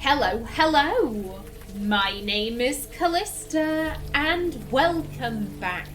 Hello! My name is Kallista, and welcome back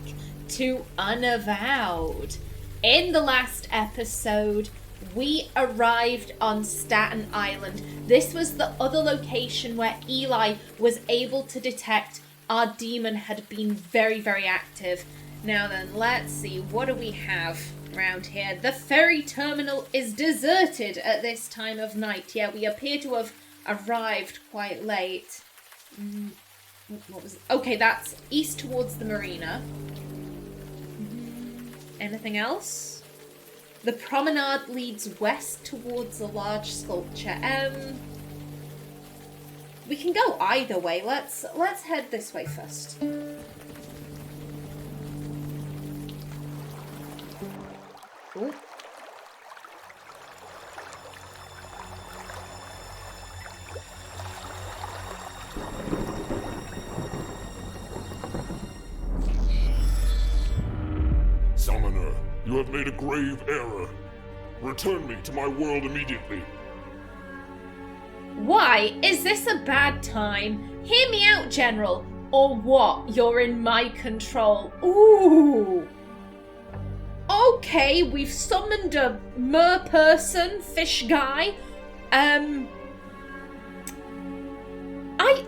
to Unavowed. In the last episode, we arrived on Staten Island. This was the other location where Eli was able to detect our demon had been very, very active. Now then, let's see, what do we have around here? The ferry terminal is deserted at this time of night. Yeah, we appear to have arrived quite late. What was it? Okay, that's east towards the marina. Anything else? The promenade leads west towards a large sculpture. We can go either way. Let's head this way first. Ooh. Summoner, you have made a grave error. Return me to my world immediately. Why? Is this a bad time? Hear me out, General. Or what? You're in my control. Ooh. Okay, we've summoned a mer person, fish guy.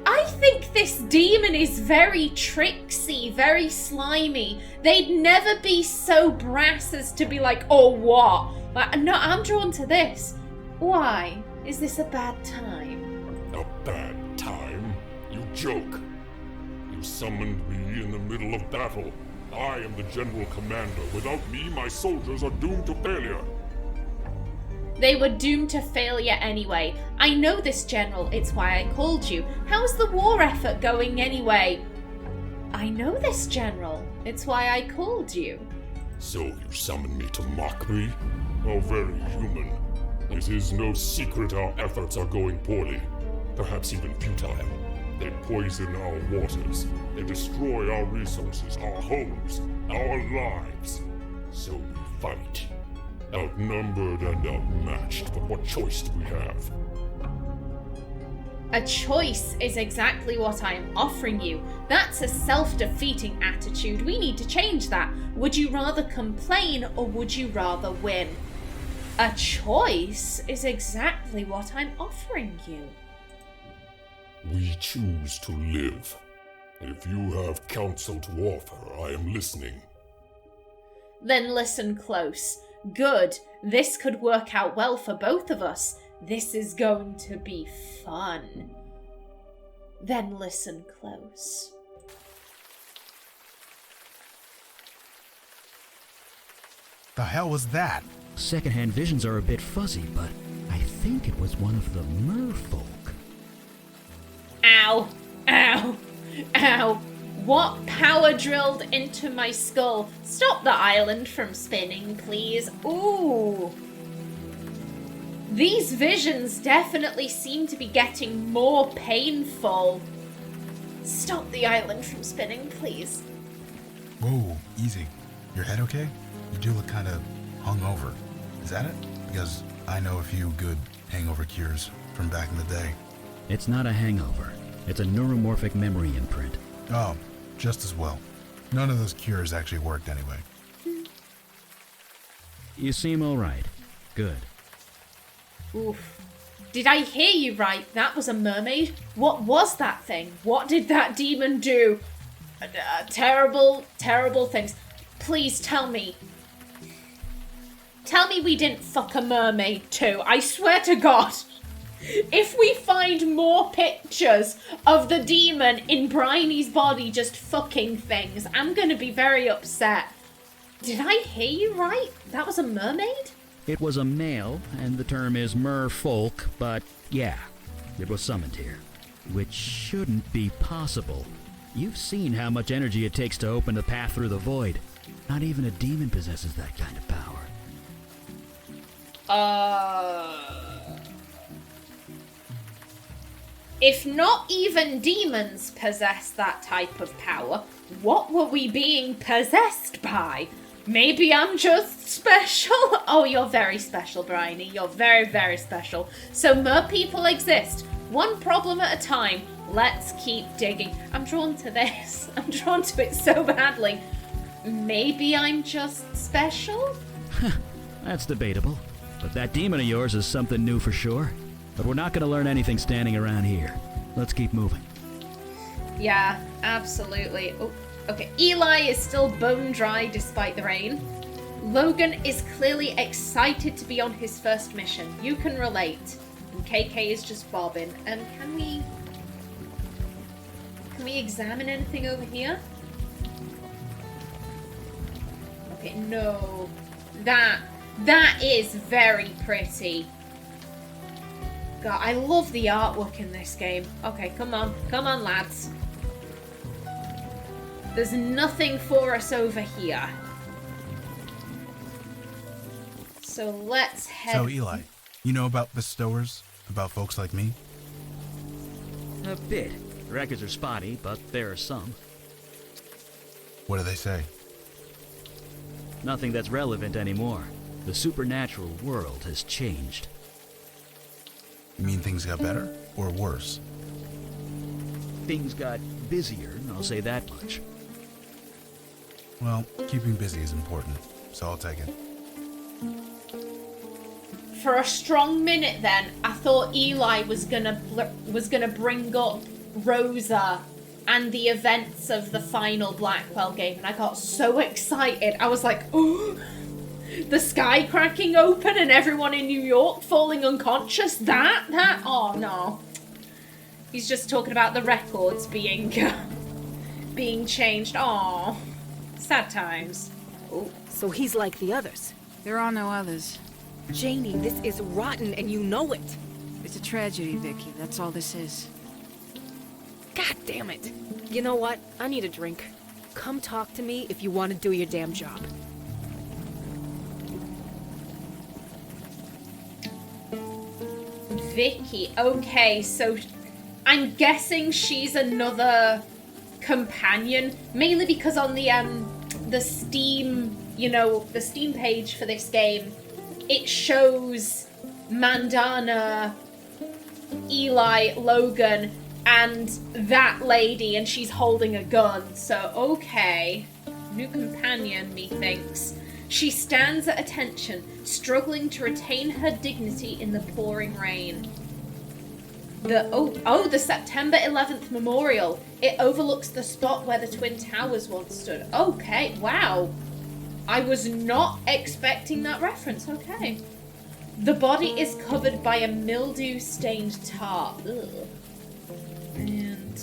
I think this demon is very tricksy, very slimy. They'd never be so brass as to be like, oh, what? No, I'm drawn to this. Why? Is this a bad time? A bad time? You joke. You summoned me in the middle of battle. I am the General Commander. Without me, my soldiers are doomed to failure. They were doomed to failure anyway. I know this, General. It's why I called you. How's the war effort going anyway? I know this, General. It's why I called you. So you summoned me to mock me? How very human. It is no secret our efforts are going poorly. Perhaps even futile. They poison our waters. They destroy our resources, our homes, our lives. So we fight. Outnumbered and outmatched, but what choice do we have? A choice is exactly what I'm offering you. That's a self-defeating attitude. We need to change that. Would you rather complain or would you rather win? A choice is exactly what I'm offering you. We choose to live. If you have counsel to offer, I am listening. Then listen close. Good. This could work out well for both of us. This is going to be fun. Then listen close. The hell was that? Secondhand visions are a bit fuzzy, but I think it was one of the merfolk. Ow! Ow! Ow! What power drilled into my skull? Stop the island from spinning, please. Ooh! These visions definitely seem to be getting more painful. Stop the island from spinning, please. Whoa, easy. Your head okay? You do look kind of hungover. Is that it? Because I know a few good hangover cures from back in the day. It's not a hangover. It's a neuromorphic memory imprint. Oh, just as well. None of those cures actually worked anyway. You seem all right. Good. Oof. Did I hear you right? That was a mermaid? What was that thing? What did that demon do? Terrible, terrible things. Please tell me. Tell me we didn't fuck a mermaid too. I swear to God. If we find more pictures of the demon in Bryony's body just fucking things, I'm gonna be very upset. Did I hear you right? That was a mermaid? It was a male, and the term is merfolk, but yeah, it was summoned here. Which shouldn't be possible. You've seen how much energy it takes to open the path through the void. Not even a demon possesses that kind of power. If not even demons possess that type of power, what were we being possessed by? Maybe I'm just special? Oh, you're very special, Bryony. You're very, very special. So mer people exist. One problem at a time. Let's keep digging. I'm drawn to this. I'm drawn to it so badly. Maybe I'm just special? That's debatable. But that demon of yours is something new for sure. But we're not going to learn anything standing around here. Let's keep moving. Yeah, absolutely. Oh, okay. Eli is still bone dry despite the rain. Logan is clearly excited to be on his first mission. You can relate. And KK is just bobbing. And can we examine anything over here? Okay, no. That is very pretty. God, I love the artwork in this game. Okay, come on, lads. There's nothing for us over here. So let's head... So, Eli, you know about bestowers? About folks like me? A bit. Records are spotty, but there are some. What do they say? Nothing that's relevant anymore. The supernatural world has changed. You mean things got better or worse? Things got busier, I'll say that much. Well, keeping busy is important, so I'll take it. For a strong minute then, I thought Eli was gonna bring up Rosa and the events of the final Blackwell game, and I got so excited. I was like, oh, the sky cracking open and everyone in New York falling unconscious. That, oh no. He's just talking about the records being changed. Aw, sad times. Oh, so he's like the others. There are no others. Janie, this is rotten and you know it. It's a tragedy, Vicky. That's all this is. God damn it. You know what? I need a drink. Come talk to me if you want to do your damn job. Vicky, okay, so I'm guessing she's another companion, mainly because on the Steam, the Steam page for this game, it shows Mandana, Eli, Logan, and that lady, and she's holding a gun. So, okay. New companion, methinks. She stands at attention, struggling to retain her dignity in the pouring rain. The September 11th memorial. It overlooks the spot where the Twin Towers once stood. Okay, wow. I was not expecting that reference. Okay. The body is covered by a mildew-stained tarp. Ugh. And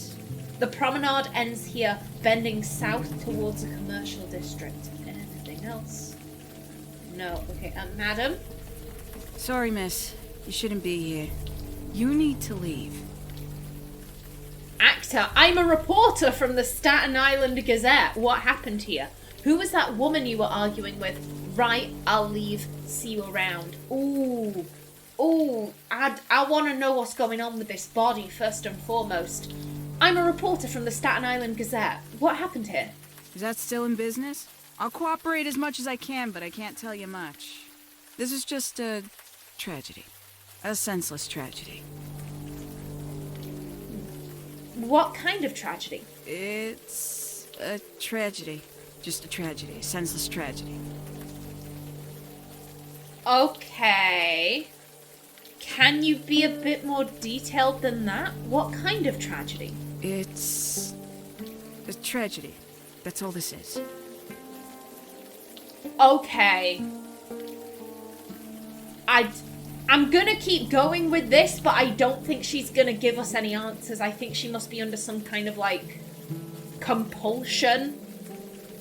the promenade ends here, bending south towards a commercial district. Anything else? No. Okay, madam? Sorry, miss. You shouldn't be here. You need to leave. Actor, I'm a reporter from the Staten Island Gazette. What happened here? Who was that woman you were arguing with? Right, I'll leave. See you around. Ooh, I want to know what's going on with this body, first and foremost. I'm a reporter from the Staten Island Gazette. What happened here? Is that still in business? I'll cooperate as much as I can, but I can't tell you much. This is just a tragedy. A senseless tragedy. What kind of tragedy? It's a tragedy. Just a tragedy. A senseless tragedy. Okay. Can you be a bit more detailed than that? What kind of tragedy? It's a tragedy. That's all this is. Okay. I'm gonna keep going with this, but I don't think she's gonna give us any answers. I think she must be under some kind of, compulsion.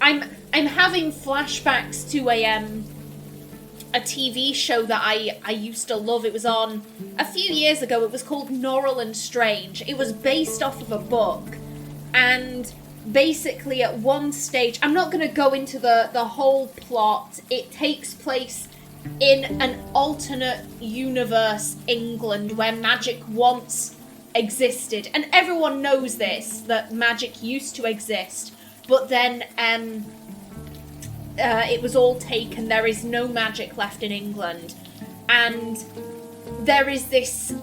I'm having flashbacks to a TV show that I used to love. It was on a few years ago. It was called Norrell and Strange. It was based off of a book, and basically at one stage, I'm not going to go into the whole plot. It takes place in an alternate universe England where magic once existed, and everyone knows this, that magic used to exist, but then it was all taken. There is no magic left in England. And there is this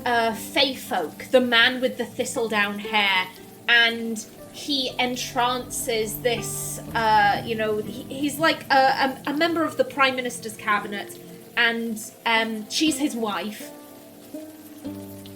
Fey folk, the man with the thistledown hair, and he entrances this, he's like a member of the Prime Minister's cabinet, and she's his wife.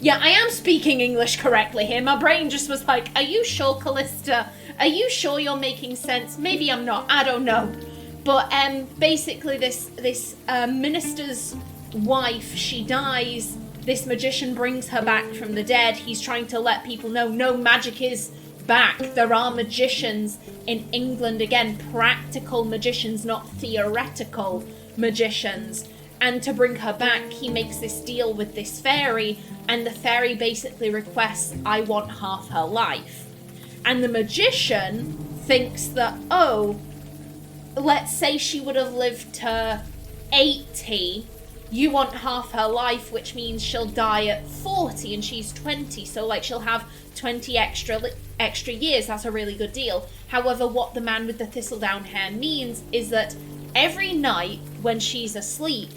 Yeah, I am speaking English correctly here. My brain just was like, are you sure, Callista? Are you sure you're making sense? Maybe I'm not, I don't know. But basically this minister's wife, she dies. This magician brings her back from the dead. He's trying to let people know, no, magic is back. There are magicians in England again, practical magicians, not theoretical magicians. And to bring her back, he makes this deal with this fairy, and the fairy basically requests, I want half her life. And the magician thinks that, oh, let's say she would have lived to 80, you want half her life, which means she'll die at 40 and she's 20, so like she'll have 20 extra years. That's a really good deal. However, what the man with the thistledown hair means is that every night when she's asleep,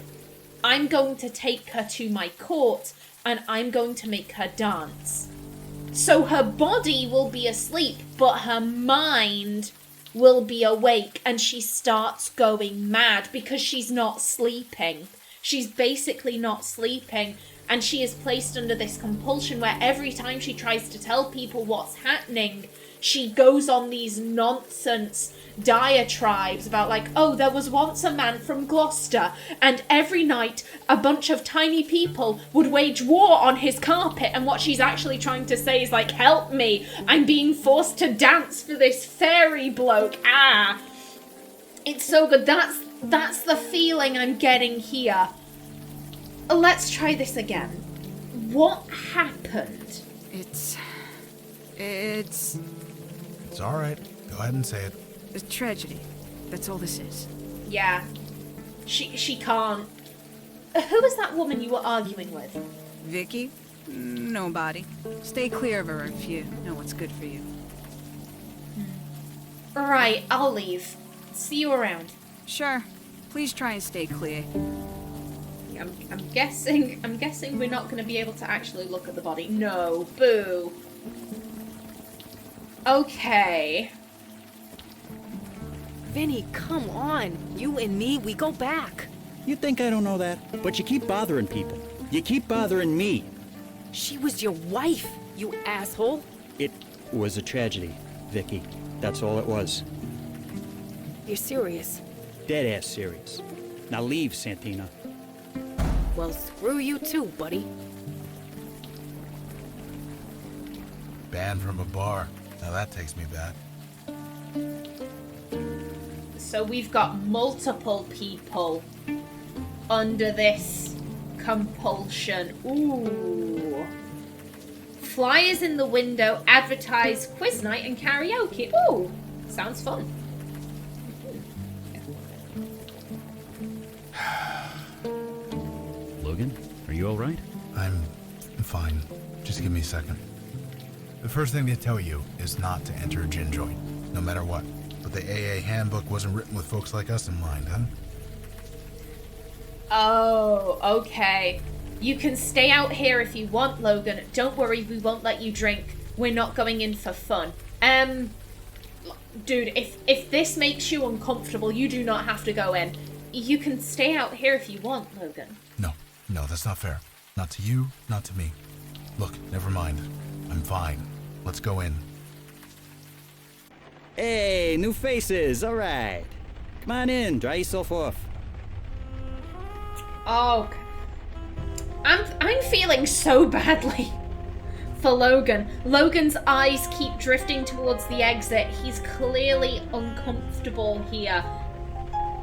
I'm going to take her to my court and I'm going to make her dance. So her body will be asleep, but her mind will be awake, and she starts going mad because she's not sleeping. She's basically not sleeping, and she is placed under this compulsion where every time she tries to tell people what's happening, she goes on these nonsense diatribes about like, oh, there was once a man from Gloucester, and every night a bunch of tiny people would wage war on his carpet, and what she's actually trying to say is like, help me, I'm being forced to dance for this fairy bloke. It's so good. That's the feeling I'm getting here. Let's try this again. What happened? It's all right. Go ahead and say it. a tragedy. That's all this is. Yeah. She can't. Who was that woman you were arguing with? Vicky? Nobody. Stay clear of her if you know what's good for you. Right, I'll leave. See you around. Sure. Please try and stay clear. I'm guessing we're not going to be able to actually look at the body. No, boo. Okay. Vinny, come on. You and me, we go back. You think I don't know that? But you keep bothering people. You keep bothering me. She was your wife, you asshole. It was a tragedy, Vicky. That's all it was. You're serious? Dead-ass serious. Now leave, Santina. Well, screw you too, buddy. Banned from a bar. Now that takes me back. So we've got multiple people under this compulsion. Ooh. Flyers in the window advertise quiz night and karaoke. Ooh, sounds fun. Logan, are you all right? I'm fine. Just give me a second. The first thing they tell you is not to enter a gin joint, no matter what. But the AA handbook wasn't written with folks like us in mind, huh? Oh, okay. You can stay out here if you want, Logan. Don't worry, we won't let you drink. We're not going in for fun. Dude, if this makes you uncomfortable, you do not have to go in. You can stay out here if you want, Logan. No, that's not fair. Not to you, not to me. Look, never mind. I'm fine. Let's go in. Hey, new faces. All right. Come on in. Dry yourself off. Oh, I'm feeling so badly for Logan. Logan's eyes keep drifting towards the exit. He's clearly uncomfortable here.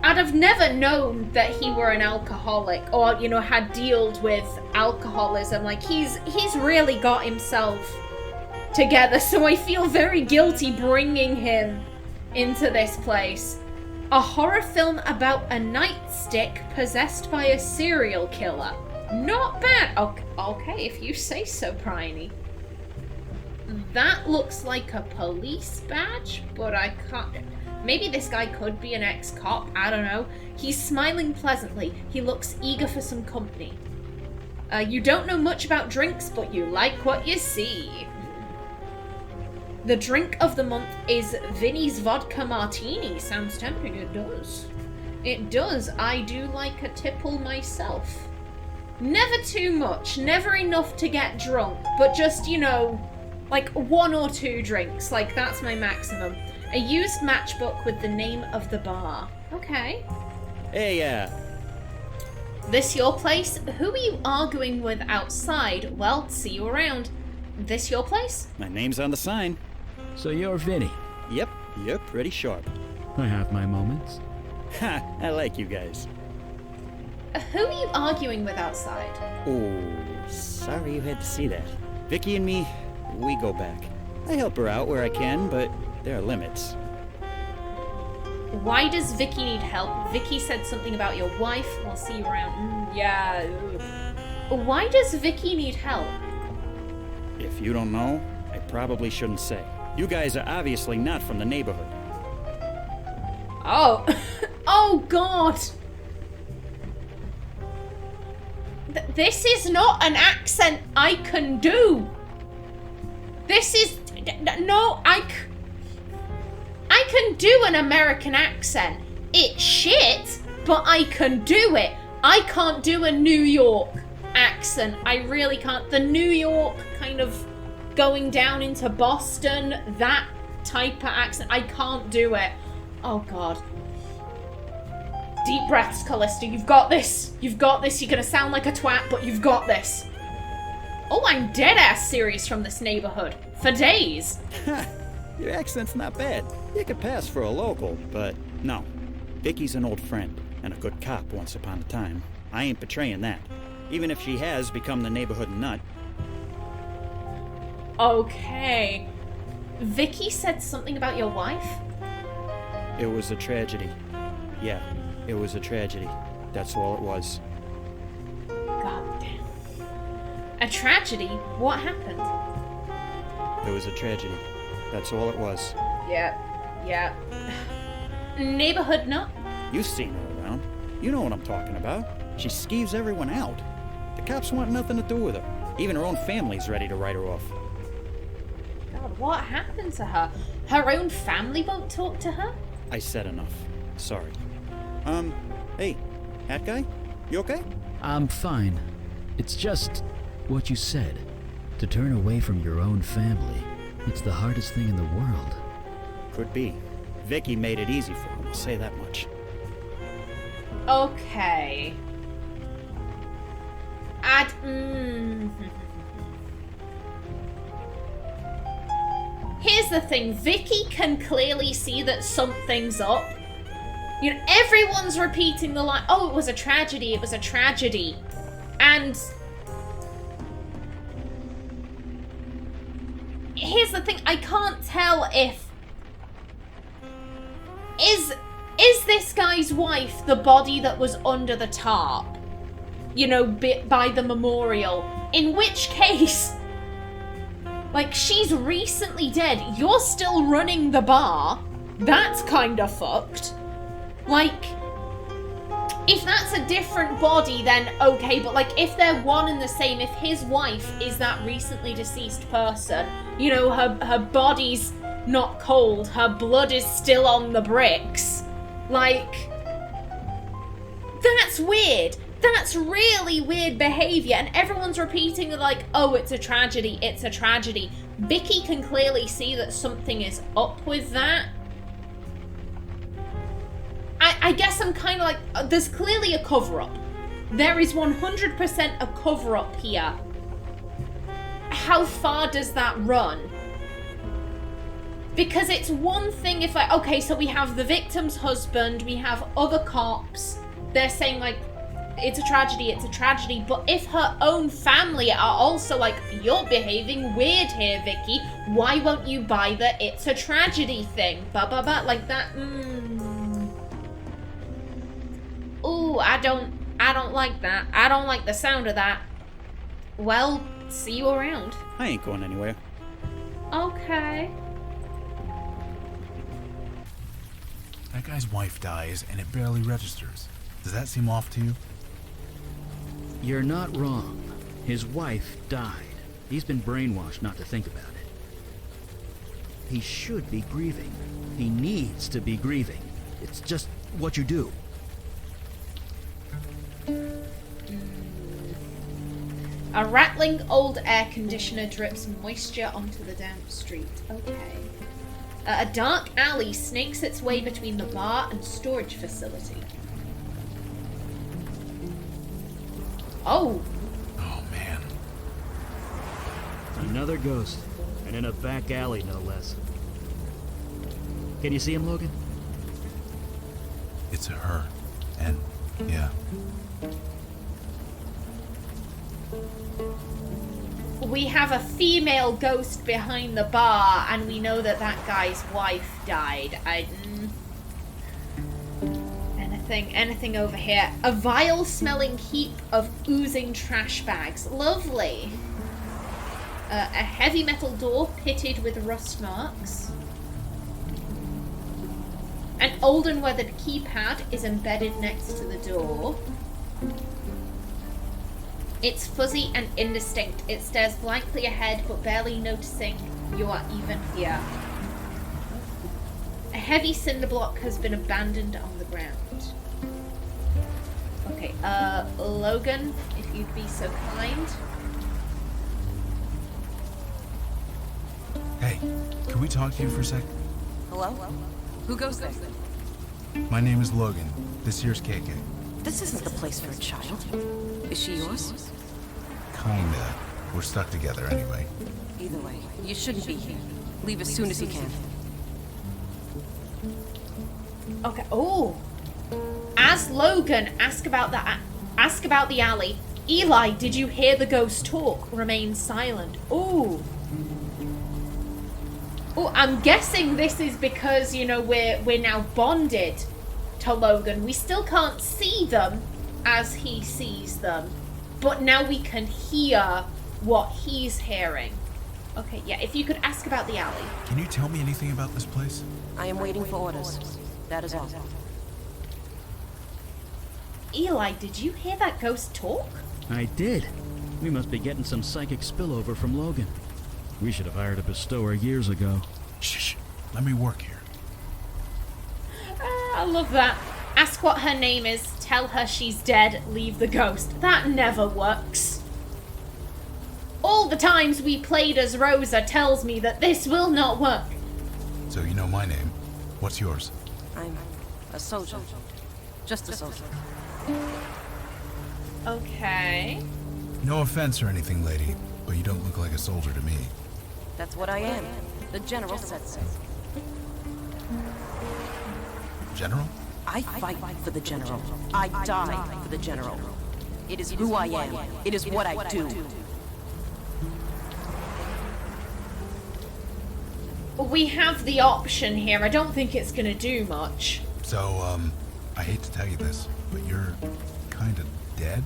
I'd have never known that he were an alcoholic or, had dealt with alcoholism. Like, he's really got himself together, so I feel very guilty bringing him into this place. A horror film about a nightstick possessed by a serial killer. Not bad. Okay, if you say so, Bryony. That looks like a police badge, but I can't... Maybe this guy could be an ex-cop, I don't know. He's smiling pleasantly. He looks eager for some company. You don't know much about drinks, but you like what you see. The drink of the month is Vinny's Vodka Martini. Sounds tempting, it does. It does. I do like a tipple myself. Never too much, never enough to get drunk, but just, you know, like 1 or 2 drinks. Like, that's my maximum. A used matchbook with the name of the bar. Okay. Hey, This your place? Who are you arguing with outside? Well, see you around. This your place? my name's on the sign. So you're Vinny. Yep, you're pretty sharp. I have my moments. Ha, I like you guys. Who are you arguing with outside? Oh, sorry you had to see that. Vicky and me, we go back. I help her out where I can, but there are limits. Why does Vicky need help? Vicky said something about your wife. We'll see you around. Yeah. Why does Vicky need help? If you don't know, I probably shouldn't say. You guys are obviously not from the neighborhood. Oh. Oh, God. This is not an accent I can do. This is... No, I can do an American accent. It's shit, but I can do it. I can't do a New York accent. I really can't. The New York kind of going down into Boston, that type of accent, I can't do it. Oh, God. Deep breaths, Callista. You've got this. You've got this. You're gonna sound like a twat, but you've got this. Oh, I'm dead-ass serious from this neighborhood. For days. Your accent's not bad. You could pass for a local, but no. Vicky's an old friend, and a good cop once upon a time. I ain't betraying that. Even if she has become the neighborhood nut. Okay. Vicky said something about your wife? It was a tragedy. Yeah, it was a tragedy. That's all it was. God damn. A tragedy? What happened? It was a tragedy. That's all it was. Yeah. Neighborhood nut? You've seen her around. You know what I'm talking about. She skeeves everyone out. The cops want nothing to do with her. Even her own family's ready to write her off. God, what happened to her? Her own family won't talk to her? I said enough. Sorry. Hey, hat guy? You okay? I'm fine. It's just what you said. To turn away from your own family, it's the hardest thing in the world. Could be. Vicky made it easy for him, I'll say that much. Okay. Here's the thing, Vicky can clearly see that something's up. You know, everyone's repeating the line, oh, it was a tragedy, it was a tragedy. And here's the thing, I can't tell if... Is this guy's wife the body that was under the tarp? You know, by the memorial. In which case, like, she's recently dead. You're still running the bar. That's kind of fucked. Like, if that's a different body, then okay, but like, if they're one and the same, if his wife is that recently deceased person, you know, her body's not cold, her blood is still on the bricks, like, that's weird. That's really weird behavior, and everyone's repeating like, oh, it's a tragedy, it's a tragedy. Vicky can clearly see that something is up with that. I guess I'm kind of like, there's clearly a cover-up. There is 100% a cover-up here. How far does that run? Because it's one thing if, like, okay, so we have the victim's husband, we have other cops, they're saying, like, it's a tragedy, but if her own family are also like, you're behaving weird here, Vicky, why won't you buy the it's a tragedy thing? Like that, Ooh, I don't like that. I don't like the sound of that. Well, see you around. I ain't going anywhere. Okay. That guy's wife dies and it barely registers. Does that seem off to you? You're not wrong. His wife died. He's been brainwashed not to think about it. He should be grieving. He needs to be grieving. It's just what you do. A rattling old air conditioner drips moisture onto the damp street. Okay. A dark alley snakes its way between the bar and storage facility. Oh! Oh, man. Another ghost. And in a back alley, no less. Can you see him, Logan? It's her. And, yeah. We have a female ghost behind the bar, and we know that that guy's wife died. Anything over here? A vile-smelling heap of oozing trash bags. Lovely. A heavy metal door pitted with rust marks. An old and weathered keypad is embedded next to the door. It's fuzzy and indistinct. It stares blankly ahead, but barely noticing you are even here. A heavy cinder block has been abandoned on the ground. Okay, Logan, if you'd be so kind. Hey, can we talk to you for a sec? Hello? Who goes there? My name is Logan. This here's KK. This isn't the place for a child. Is she yours? Kinda. We're stuck together anyway. Either way, you shouldn't be here. Leave as soon as you can. Okay. Oh. As Logan ask about the alley, Eli, did you hear the ghost talk? Remain silent. Ooh. Oh, I'm guessing this is because, you know, we're now bonded to Logan. We still can't see them as he sees them, but now we can hear what he's hearing. Okay, yeah, if you could ask about the alley. Can you tell me anything about this place? I am waiting for orders. That is all. Eli, did you hear that ghost talk? I did. We must be getting some psychic spillover from Logan. We should have hired a bestower years ago. Shh. Let me work here. I love that. Ask what her name is, tell her she's dead, leave the ghost. That never works. All the times we played as Rosa tells me that this will not work. So you know my name. What's yours? I'm a soldier. Just a soldier. Okay. No offense or anything, lady, but you don't look like a soldier to me. That's what I am. The general said so. General? I fight for the general. I die for the general. It is who I am. It is what I do. We have the option here. I don't think it's gonna do much. So, I hate to tell you this, but you're kinda dead?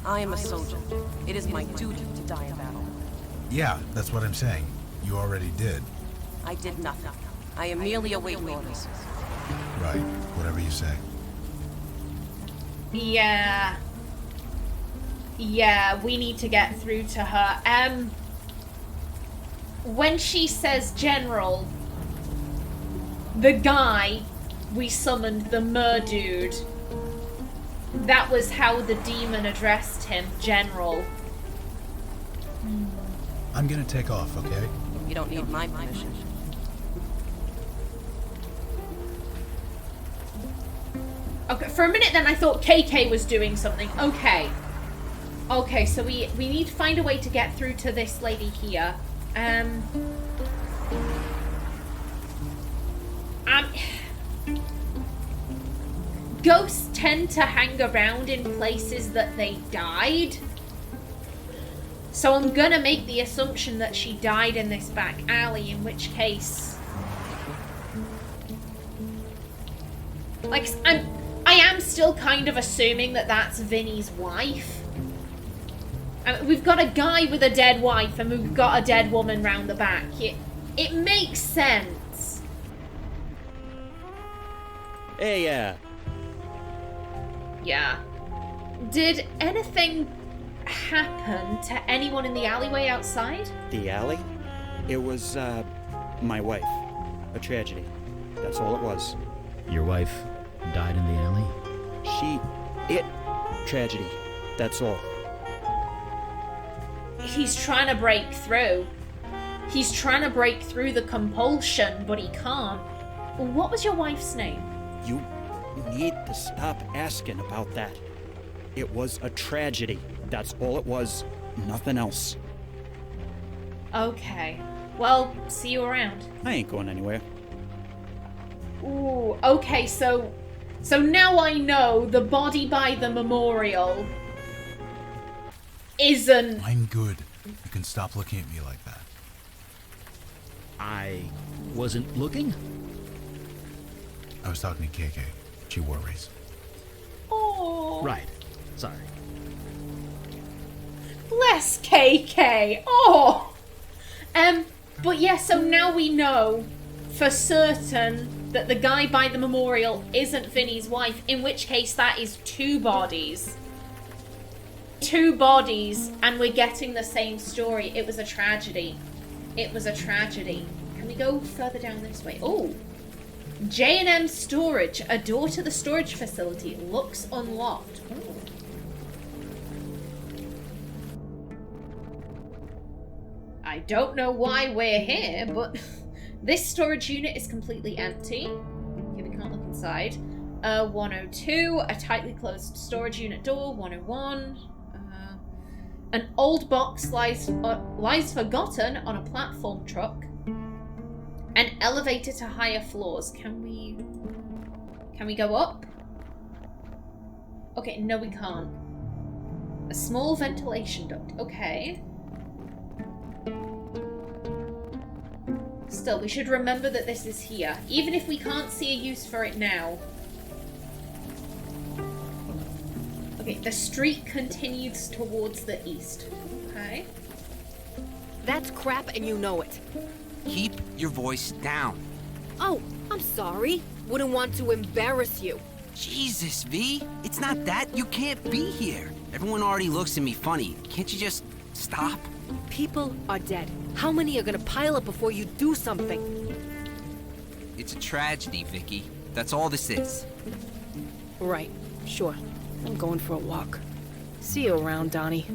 I am a soldier. It is my duty to die in battle. Yeah, that's what I'm saying. You already did. I did nothing. I am merely awaiting orders. Right, whatever you say. Yeah. Yeah, we need to get through to her. When she says general, the guy we summoned, the mer-dude, that was how the demon addressed him, general. I'm gonna take off, okay? You don't need my permission. Okay, for a minute then I thought KK was doing something. Okay. Okay, so we need to find a way to get through to this lady here. Ghosts tend to hang around in places that they died. So I'm gonna make the assumption that she died in this back alley, in which case... Like, I am still kind of assuming that that's Vinny's wife. We've got a guy with a dead wife and we've got a dead woman round the back. It makes sense. Hey, Yeah. Did anything happen to anyone in the alleyway outside? The alley? It was, my wife. A tragedy. That's all it was. Your wife died in the alley? Tragedy. That's all. He's trying to break through. He's trying to break through the compulsion, but he can't. What was your wife's name? You need to stop asking about that. It was a tragedy. That's all it was. Nothing else. Okay. Well, see you around. I ain't going anywhere. Ooh, okay, so now I know the body by the memorial isn't... I'm good. You can stop looking at me like that. I wasn't looking? I was talking to KK. She worries. Oh. Right. Sorry. Bless KK. Oh. But yeah, so now we know for certain that the guy by the memorial isn't Vinny's wife, in which case that is 2 bodies. 2 bodies, and we're getting the same story. It was a tragedy. It was a tragedy. Can we go further down this way? Oh. J&M Storage. A door to the storage facility. Looks unlocked. Ooh. I don't know why we're here, but this storage unit is completely empty. Okay, we can't look inside. 102, a tightly closed storage unit door. 101. An old box lies forgotten on a platform truck. An elevator to higher floors. Can we go up? Okay, no we can't. A small ventilation duct. Okay. Still, we should remember that this is here, even if we can't see a use for it now. Okay, the street continues towards the east. Okay. That's crap and you know it. Keep your voice down. Oh, I'm sorry. Wouldn't want to embarrass you. Jesus, V. It's not that. You can't be here. Everyone already looks at me funny. Can't you just stop? People are dead. How many are gonna pile up before you do something? It's a tragedy, Vicky. That's all this is. Right, sure. I'm going for a walk. See you around, Donnie.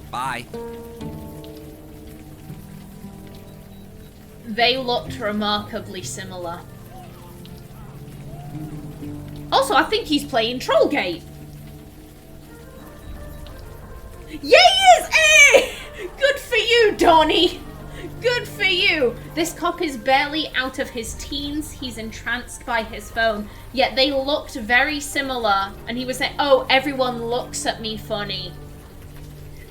Bye. They looked remarkably similar. Also, I think he's playing Trollgate. Yeah, he is! Eh! Good for you, Donnie! Good for you! This cop is barely out of his teens. He's entranced by his phone. Yet they looked very similar. And he was saying, oh, everyone looks at me funny.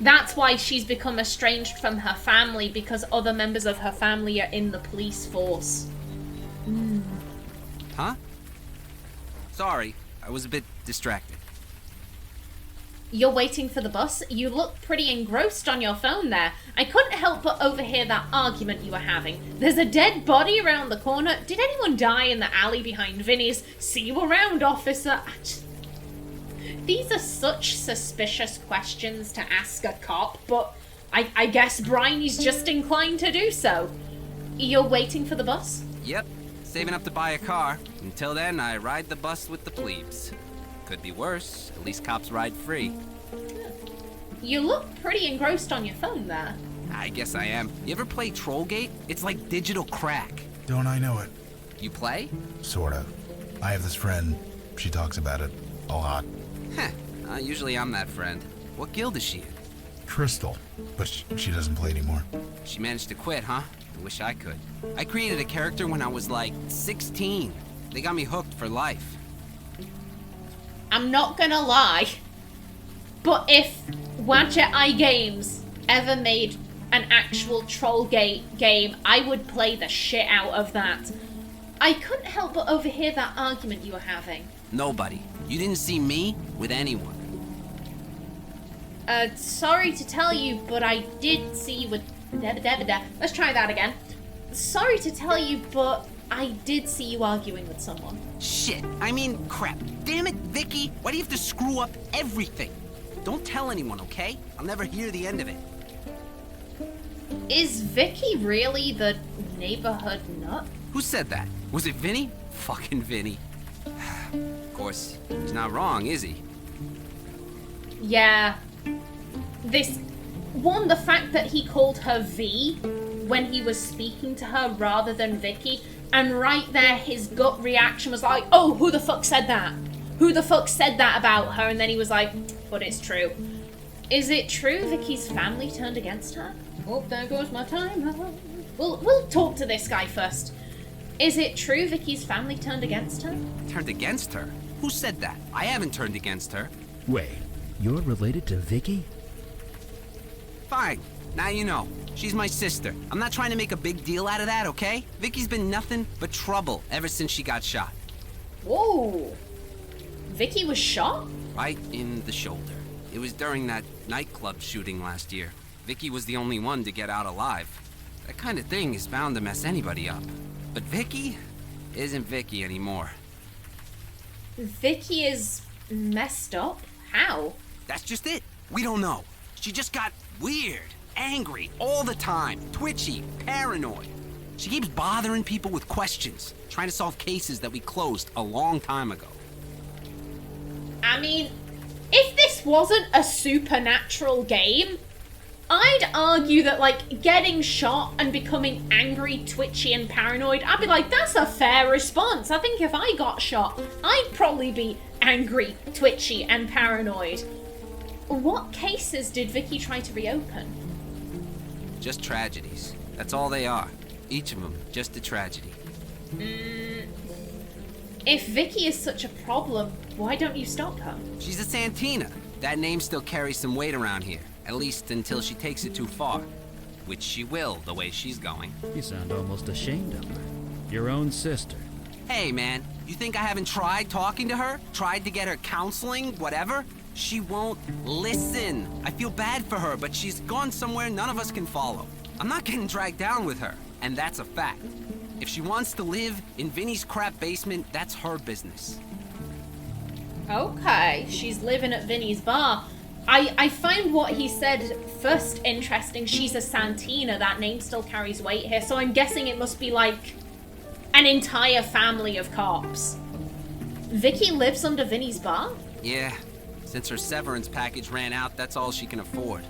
That's why she's become estranged from her family, because other members of her family are in the police force. Huh? Sorry, I was a bit distracted. You're waiting for the bus? You look pretty engrossed on your phone there. I couldn't help but overhear that argument you were having. There's a dead body around the corner. Did anyone die in the alley behind Vinny's? See you around, officer. These are such suspicious questions to ask a cop, but I guess Bryony's just inclined to do so. You're waiting for the bus? Yep, saving up to buy a car. Until then, I ride the bus with the plebes. Could be worse. At least cops ride free. You look pretty engrossed on your phone there. I guess I am. You ever play Trollgate? It's like digital crack. Don't I know it? You play? Sort of. I have this friend. She talks about it a lot. Heh. Usually I'm that friend. What guild is she in? Crystal. But she doesn't play anymore. She managed to quit, huh? I wish I could. I created a character when I was like 16. They got me hooked for life. I'm not gonna lie, but if Wadjet Eye Games ever made an actual Trollgate game, I would play the shit out of that. I couldn't help but overhear that argument you were having. Nobody. You didn't see me with anyone. Sorry to tell you, but I did see you with... Let's try that again. Sorry to tell you, but I did see you arguing with someone. Shit. I mean, crap. Damn it, Vicky. Why do you have to screw up everything? Don't tell anyone, okay? I'll never hear the end of it. Is Vicky really the neighborhood nut? Who said that? Was it Vinny? Fucking Vinny. Of course, he's not wrong, is he? Yeah. The fact that he called her V when he was speaking to her rather than Vicky, and right there his gut reaction was like, oh, who the fuck said that? Who the fuck said that about her? And then he was like, but it's true. Is it true Vicky's family turned against her? Oh, there goes my timer. We'll talk to this guy first. Is it true Vicky's family turned against her? Turned against her? Who said that? I haven't turned against her. Wait, you're related to Vicky? Fine. Now you know. She's my sister. I'm not trying to make a big deal out of that, okay? Vicky's been nothing but trouble ever since she got shot. Whoa. Vicky was shot? Right in the shoulder. It was during that nightclub shooting last year. Vicky was the only one to get out alive. That kind of thing is bound to mess anybody up. But Vicky isn't Vicky anymore. Vicky is messed up? How? That's just it. We don't know. She just got weird, angry all the time, twitchy, paranoid. She keeps bothering people with questions, trying to solve cases that we closed a long time ago. I mean, if this wasn't a supernatural game, I'd argue that, like, getting shot and becoming angry, twitchy, and paranoid, I'd be like, that's a fair response. I think if I got shot, I'd probably be angry, twitchy, and paranoid. What cases did Vicky try to reopen? Just tragedies. That's all they are. Each of them, just a tragedy. If Vicky is such a problem, why don't you stop her? She's a Santina. That name still carries some weight around here. At least until she takes it too far. Which she will, the way she's going. You sound almost ashamed of her. Your own sister. Hey, man. You think I haven't tried talking to her? Tried to get her counseling? Whatever? She won't listen. I feel bad for her, but she's gone somewhere none of us can follow. I'm not getting dragged down with her, and that's a fact. If she wants to live in Vinny's crap basement, that's her business. Okay, she's living at Vinny's bar. I find what he said first interesting. She's a Santina. That name still carries weight here, so I'm guessing it must be like an entire family of cops. Vicky lives under Vinny's bar? Yeah. Since her severance package ran out, that's all she can afford.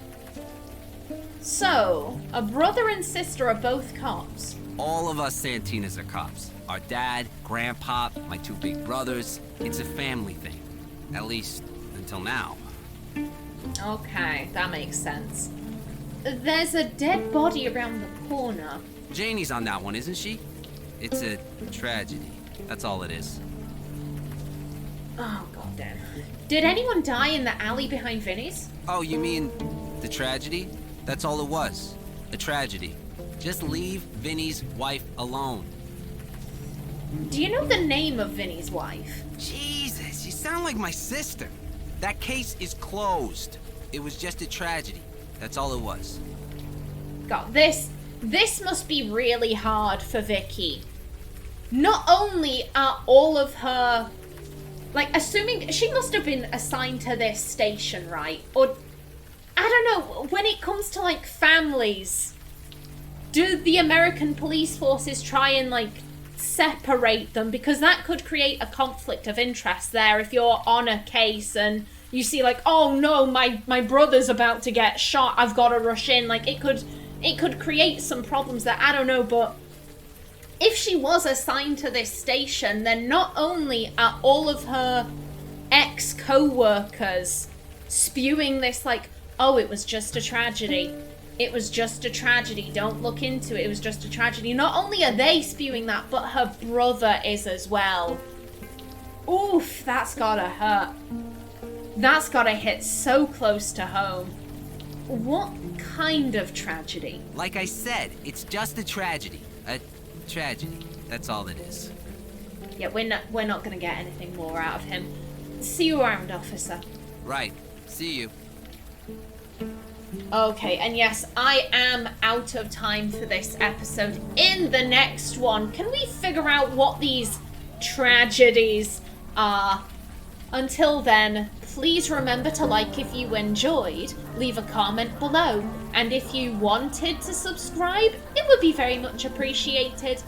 So, a brother and sister are both cops. All of us Santinas are cops. Our dad, grandpa, my two big brothers. It's a family thing. At least, until now. Okay, that makes sense. There's a dead body around the corner. Janie's on that one, isn't she? It's a tragedy. That's all it is. Oh, goddamn. Did anyone die in the alley behind Vinny's? Oh, you mean the tragedy? That's all it was. A tragedy. Just leave Vinny's wife alone. Do you know the name of Vinny's wife? Jesus, you sound like my sister. That case is closed. It was just a tragedy. That's all it was. God, this must be really hard for Vicky. Not only are all of her... Like, assuming... She must have been assigned to this station, right? Or... I don't know. When it comes to, like, families... Do the American police forces try and, like, separate them? Because that could create a conflict of interest there if you're on a case and you see, like, oh no, my brother's about to get shot, I've got to rush in. Like, it could create some problems there. I don't know, but if she was assigned to this station, then not only are all of her ex-co-workers spewing this, like, oh, it was just a tragedy. It was just a tragedy. Don't look into it. It was just a tragedy. Not only are they spewing that, but her brother is as well. Oof, that's gotta hurt. That's gotta hit so close to home. What kind of tragedy? Like I said, it's just a tragedy. A tragedy. That's all it is. Yeah, we're not gonna get anything more out of him. See you around, officer. Right. See you. Okay, and yes, I am out of time for this episode. In the next one, can we figure out what these tragedies are? Until then, Please remember to like if you enjoyed, leave a comment below, and if you wanted to subscribe, it would be very much appreciated.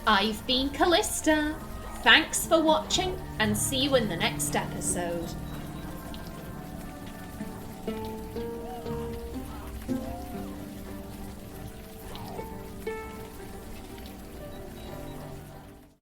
I've been Callista. Thanks for watching, and see you in the next episode.